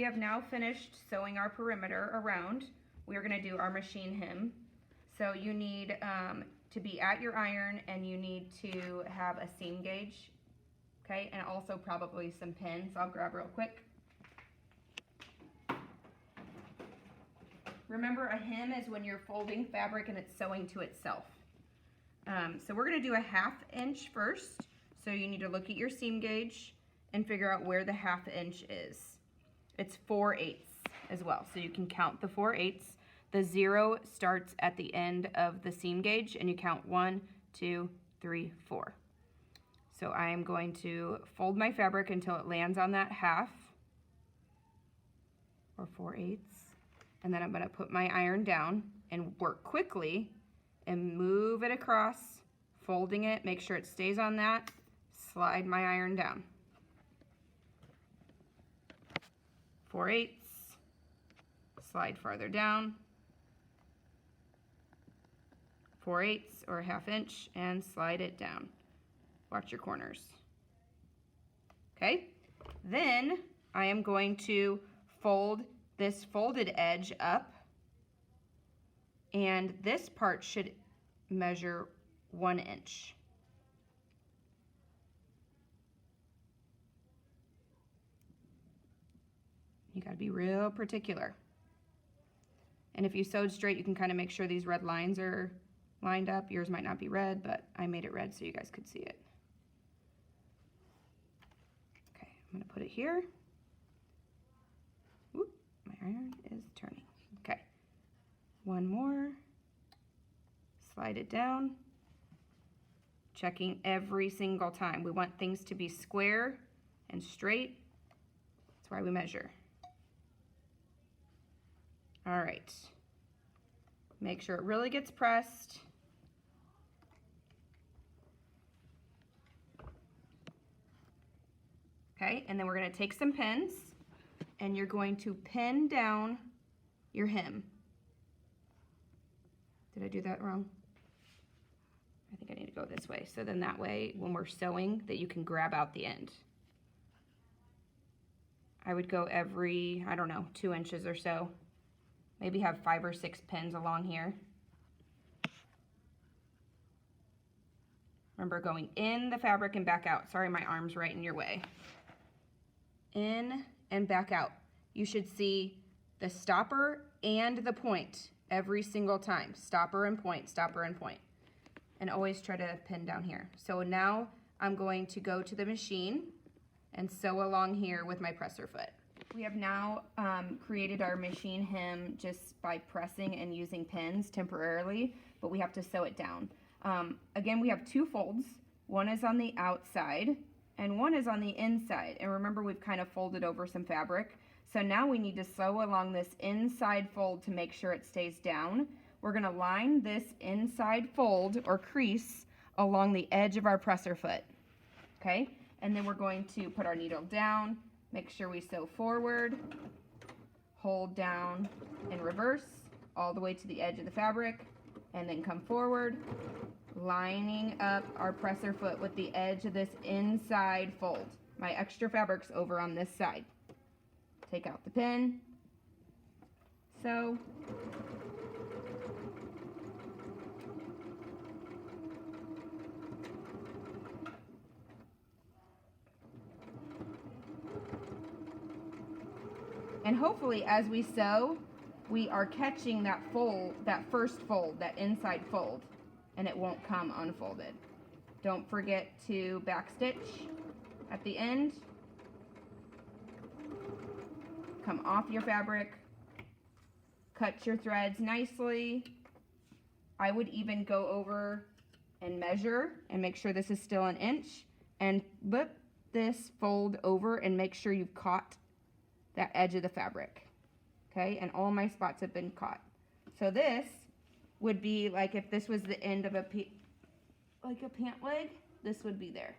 We have now finished sewing our perimeter around. We are going to do our machine hem. So you need to be at your iron, and you need to have a seam gauge, okay, and also probably some pins. I'll grab real quick. Remember, a hem is when you're folding fabric and it's sewing to itself. So we're going to do a 1/2 inch first. So you need to look at your seam gauge and figure out where the 1/2 inch is. It's 4/8 as well, so you can count the 4/8. The 0 starts at the end of the seam gauge, and you count 1, 2, 3, 4. So I am going to fold my fabric until it lands on that 1/2 or 4/8, and then I'm going to put my iron down and work quickly and move it across, folding it, make sure it stays on that, slide my iron down. 4/8, slide farther down, 4/8 or a 1/2 inch, and slide it down. Watch your corners. Okay, then I am going to fold this folded edge up, and this part should measure 1 inch. You gotta be real particular. And if you sewed straight, you can kind of make sure these red lines are lined up. Yours might not be red, but I made it red so you guys could see it. Okay, I'm gonna put it here. Oop, my iron is turning. Okay, one more. Slide it down. Checking every single time. We want things to be square and straight. That's why we measure. All right. Make sure it really gets pressed. Okay, and then we're going to take some pins, and you're going to pin down your hem. Did I do that wrong? I think I need to go this way. So then that way, when we're sewing, that you can grab out the end. I would go every, I don't know, 2 inches or so. Maybe have 5 or 6 pins along here. Remember, going in the fabric and back out. Sorry, my arm's right in your way. In and back out. You should see the stopper and the point every single time. Stopper and point, stopper and point. And always try to pin down here. So now I'm going to go to the machine and sew along here with my presser foot. We have now created our machine hem just by pressing and using pins temporarily, but we have to sew it down. Again, we have 2 folds. One is on the outside and one is on the inside. And remember, we've kind of folded over some fabric. So now we need to sew along this inside fold to make sure it stays down. We're gonna line this inside fold or crease along the edge of our presser foot, okay? And then we're going to put our needle down, make sure we sew forward, hold down and reverse all the way to the edge of the fabric, and then come forward, lining up our presser foot with the edge of this inside fold. My extra fabric's over on this side. Take out the pin, sew, and hopefully as we sew, we are catching that fold, that first fold, that inside fold, and it won't come unfolded. Don't forget to backstitch at the end. Come off your fabric, cut your threads nicely. I would even go over and measure and make sure this is still 1 inch, and flip this fold over and make sure you've caught that edge of the fabric, okay? And all my spots have been caught. So this would be like if this was the end of a pant leg, this would be there.